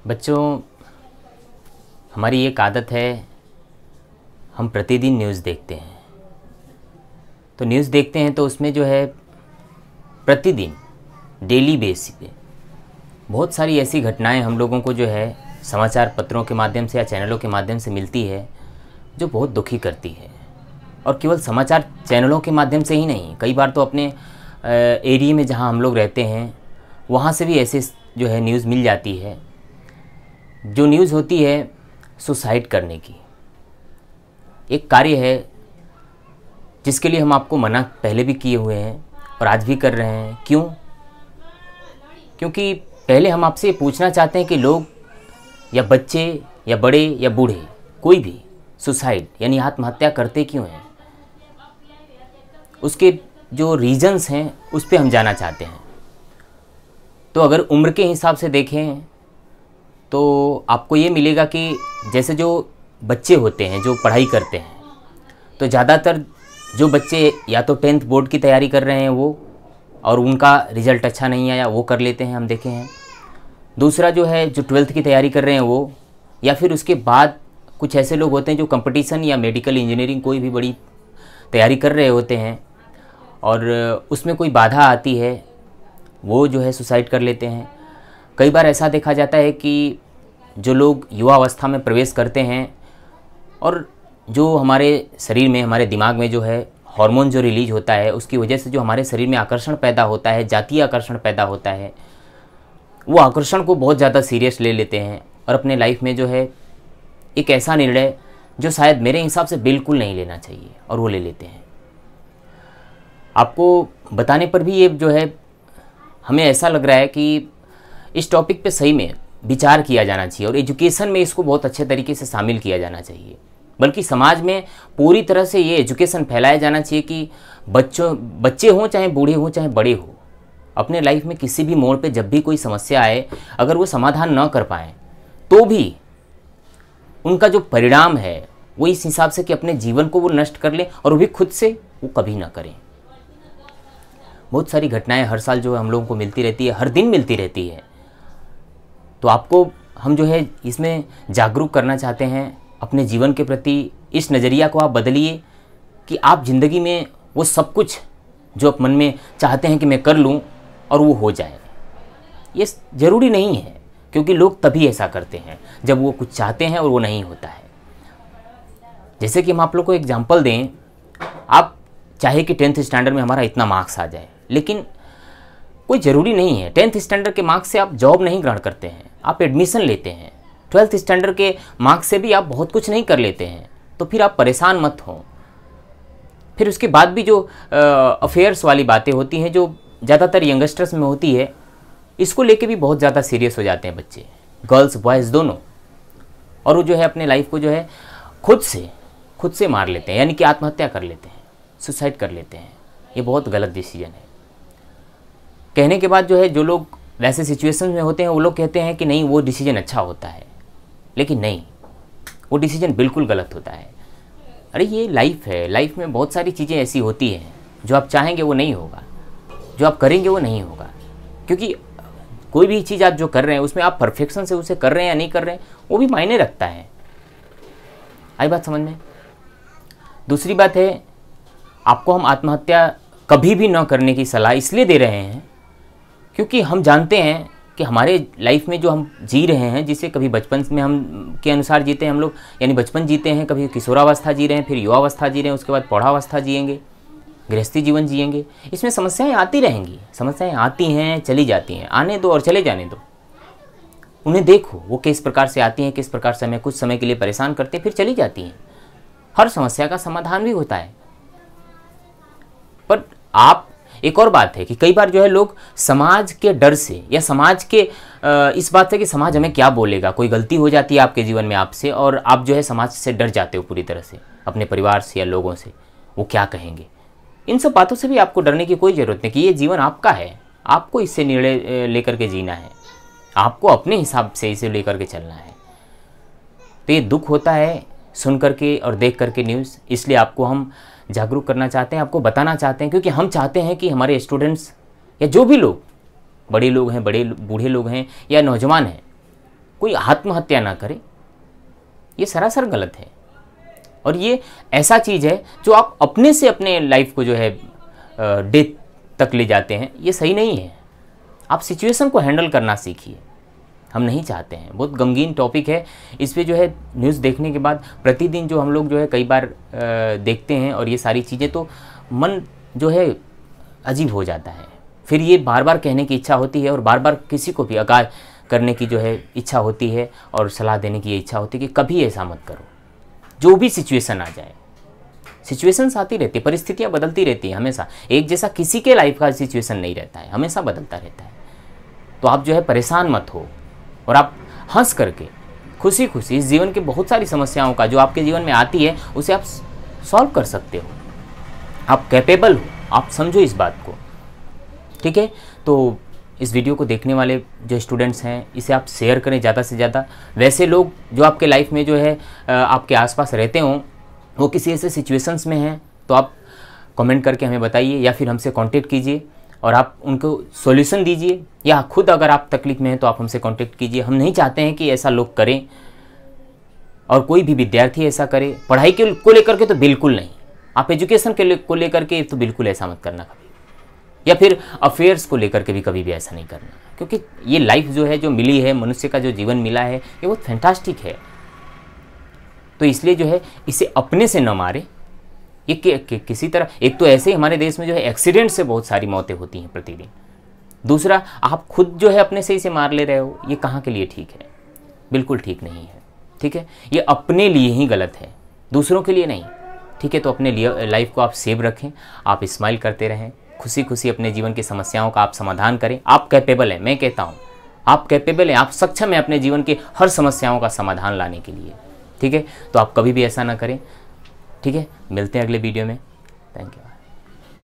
बच्चों, हमारी एक आदत है, हम प्रतिदिन न्यूज़ देखते हैं। तो न्यूज़ देखते हैं तो उसमें जो है प्रतिदिन डेली बेसिस पे बहुत सारी ऐसी घटनाएं हम लोगों को जो है समाचार पत्रों के माध्यम से या चैनलों के माध्यम से मिलती है जो बहुत दुखी करती है। और केवल समाचार चैनलों के माध्यम से ही नहीं, कई बार तो अपने एरिया में जहां हम लोग रहते हैं वहां से भी ऐसे जो है न्यूज़ मिल जाती है। जो न्यूज़ होती है सुसाइड करने की, एक कार्य है जिसके लिए हम आपको मना पहले भी किए हुए हैं और आज भी कर रहे हैं। क्यों? क्योंकि पहले हम आपसे ये पूछना चाहते हैं कि लोग या बच्चे या बड़े या बूढ़े कोई भी सुसाइड यानी आत्महत्या करते क्यों हैं, उसके जो रीजंस हैं उस पर हम जानना चाहते हैं। तो अगर उम्र के हिसाब से देखें तो आपको ये मिलेगा कि जैसे जो बच्चे होते हैं जो पढ़ाई करते हैं, तो ज़्यादातर जो बच्चे या तो 10th बोर्ड की तैयारी कर रहे हैं वो, और उनका रिज़ल्ट अच्छा नहीं आया, वो कर लेते हैं, हम देखे हैं। दूसरा जो है जो 12th की तैयारी कर रहे हैं वो, या फिर उसके बाद कुछ ऐसे लोग होते हैं जो कंपटीशन या मेडिकल इंजीनियरिंग कोई भी बड़ी तैयारी कर रहे होते हैं और उसमें कोई बाधा आती है, वो जो है सुसाइड कर लेते हैं। कई बार ऐसा देखा जाता है कि जो लोग युवा अवस्था में प्रवेश करते हैं और जो हमारे शरीर में, हमारे दिमाग में जो है हार्मोन जो रिलीज होता है, उसकी वजह से जो हमारे शरीर में आकर्षण पैदा होता है, जातीय आकर्षण पैदा होता है, वो आकर्षण को बहुत ज़्यादा सीरियस ले लेते हैं और अपने लाइफ में जो है एक ऐसा निर्णय जो शायद मेरे हिसाब से बिल्कुल नहीं लेना चाहिए और वो ले लेते हैं। आपको बताने पर भी ये जो है हमें ऐसा लग रहा है कि इस टॉपिक पे सही में विचार किया जाना चाहिए और एजुकेशन में इसको बहुत अच्छे तरीके से शामिल किया जाना चाहिए। बल्कि समाज में पूरी तरह से ये एजुकेशन फैलाया जाना चाहिए कि बच्चे हों चाहे बूढ़े हों चाहे बड़े हों, अपने लाइफ में किसी भी मोड़ पे जब भी कोई समस्या आए, अगर वो समाधान न कर पाएँ तो भी उनका जो परिणाम है वो इस हिसाब से कि अपने जीवन को वो नष्ट कर लें और वो भी खुद से वो कभी ना करें। बहुत सारी घटनाएं हर साल जो हम लोगों को मिलती रहती है, हर दिन मिलती रहती है। तो आपको हम जो है इसमें जागरूक करना चाहते हैं अपने जीवन के प्रति। इस नज़रिया को आप बदलिए कि आप ज़िंदगी में वो सब कुछ जो आप मन में चाहते हैं कि मैं कर लूँ और वो हो जाए। ये ज़रूरी नहीं है, क्योंकि लोग तभी ऐसा करते हैं जब वो कुछ चाहते हैं और वो नहीं होता है। जैसे कि हम आप लोग को एग्जाम्पल दें, आप चाहे कि 10th स्टैंडर्ड में हमारा इतना मार्क्स आ जाए, लेकिन कोई ज़रूरी नहीं है 10th स्टैंडर्ड के मार्क्स से आप जॉब नहीं ग्रहण करते हैं, आप एडमिशन लेते हैं। 12th स्टैंडर्ड के मार्क्स से भी आप बहुत कुछ नहीं कर लेते हैं, तो फिर आप परेशान मत हो। फिर उसके बाद भी जो अफेयर्स वाली बातें होती हैं जो ज़्यादातर यंगस्टर्स में होती है, इसको लेके भी बहुत ज़्यादा सीरियस हो जाते हैं बच्चे, गर्ल्स बॉयज़ दोनों, और वो जो है अपने लाइफ को जो है खुद से मार लेते हैं, यानी कि आत्महत्या कर लेते हैं, सुसाइड कर लेते हैं। ये बहुत गलत डिसीजन है। कहने के बाद जो है जो लोग वैसे सिचुएशन में होते हैं वो लोग कहते हैं कि नहीं वो डिसीजन अच्छा होता है, लेकिन नहीं, वो डिसीजन बिल्कुल गलत होता है। अरे ये लाइफ है, लाइफ में बहुत सारी चीज़ें ऐसी होती हैं जो आप चाहेंगे वो नहीं होगा, जो आप करेंगे वो नहीं होगा। क्योंकि कोई भी चीज़ आप जो कर रहे हैं उसमें आप परफेक्शन से उसे कर रहे हैं या नहीं कर रहे हैं वो भी मायने रखता है। आई बात समझ में? दूसरी बात है, आपको हम आत्महत्या कभी भी न करने की सलाह इसलिए दे रहे हैं क्योंकि हम जानते हैं कि हमारे लाइफ में जो हम जी रहे हैं, जिसे कभी बचपन में हम के अनुसार जीते हैं हम लोग, यानी बचपन जीते हैं, कभी किशोरावस्था जी रहे हैं, फिर युवावस्था जी रहे हैं, उसके बाद प्रौढ़ावस्था जिएंगे, गृहस्थी जीवन जिएंगे। इसमें समस्याएं आती रहेंगी, समस्याएं आती हैं चली जाती हैं, आने दो और चले जाने दो। उन्हें देखो वो किस प्रकार से आती हैं, किस प्रकार से हमें कुछ समय के लिए परेशान करते हैं, फिर चली जाती हैं। हर समस्या का समाधान भी होता है। पर आप एक और बात है कि कई बार जो है लोग समाज के डर से या समाज के इस बात से कि समाज हमें क्या बोलेगा, कोई गलती हो जाती है आपके जीवन में आपसे और आप जो है समाज से डर जाते हो पूरी तरह से, अपने परिवार से या लोगों से, वो क्या कहेंगे। इन सब बातों से भी आपको डरने की कोई ज़रूरत नहीं कि ये जीवन आपका है, आपको इससे निर्णय लेकर के जीना है, आपको अपने हिसाब से इसे लेकर के चलना है। तो ये दुख होता है सुन करके और देख करके न्यूज़, इसलिए आपको हम जागरूक करना चाहते हैं, आपको बताना चाहते हैं, क्योंकि हम चाहते हैं कि हमारे स्टूडेंट्स या जो भी लोग, बड़े लोग हैं, बड़े बूढ़े लोग हैं या नौजवान हैं, कोई आत्महत्या ना करे, ये सरासर गलत है। और ये ऐसा चीज़ है जो आप अपने से अपने लाइफ को जो है डेथ तक ले जाते हैं, ये सही नहीं है। आप सिचुएशन को हैंडल करना सीखिए, हम नहीं चाहते हैं। बहुत गमगीन टॉपिक है, इस पे जो है न्यूज़ देखने के बाद प्रतिदिन जो हम लोग जो है कई बार देखते हैं और ये सारी चीज़ें, तो मन जो है अजीब हो जाता है। फिर ये बार बार कहने की इच्छा होती है और बार बार किसी को भी आगाह करने की जो है इच्छा होती है और सलाह देने की ये इच्छा होती है कि कभी ऐसा मत करो। जो भी सिचुएशन आ जाए, सिचुएशंस आती रहती है, परिस्थितियाँ बदलती रहती हैं हमेशा, एक जैसा किसी के लाइफ का सिचुएशन नहीं रहता है, हमेशा बदलता रहता है। तो आप जो है परेशान मत हो और आप हंस करके खुशी खुशी इस जीवन के बहुत सारी समस्याओं का जो आपके जीवन में आती है उसे आप सॉल्व कर सकते हो। आप कैपेबल हो, आप समझो इस बात को, ठीक है। तो इस वीडियो को देखने वाले जो स्टूडेंट्स हैं, इसे आप शेयर करें ज़्यादा से ज़्यादा। वैसे लोग जो आपके लाइफ में जो है आपके आसपास रहते हों, वो किसी ऐसे सिचुएशंस में हैं, तो आप कमेंट करके हमें बताइए या फिर हमसे कांटेक्ट कीजिए और आप उनको सॉल्यूशन दीजिए, या खुद अगर आप तकलीफ में हैं तो आप हमसे कांटेक्ट कीजिए। हम नहीं चाहते हैं कि ऐसा लोग करें और कोई भी विद्यार्थी ऐसा करे। पढ़ाई को लेकर के तो बिल्कुल नहीं, आप एजुकेशन को लेकर के तो बिल्कुल ऐसा मत करना कभी, या फिर अफेयर्स को लेकर के भी कभी भी ऐसा नहीं करना, क्योंकि ये लाइफ जो है, जो मिली है, मनुष्य का जो जीवन मिला है, ये बहुत फैंटास्टिक है। तो इसलिए जो है इसे अपने से न मारे। ये किसी तरह, एक तो ऐसे ही हमारे देश में जो है एक्सीडेंट से बहुत सारी मौतें होती हैं प्रतिदिन, दूसरा आप खुद जो है अपने से इसे मार ले रहे हो, ये कहाँ के लिए ठीक है? बिल्कुल ठीक नहीं है, ठीक है। ये अपने लिए ही गलत है, दूसरों के लिए नहीं, ठीक है। तो अपने लिए लाइफ को आप सेव रखें, आप स्माइल करते रहें, खुशी खुशी अपने जीवन की समस्याओं का आप समाधान करें। आप कैपेबल हैं, मैं कहता हूँ आप कैपेबल हैं, आप सक्षम हैं अपने जीवन के हर समस्याओं का समाधान लाने के लिए, ठीक है। तो आप कभी भी ऐसा ना करें, ठीक है। मिलते हैं अगले वीडियो में, थैंक यू।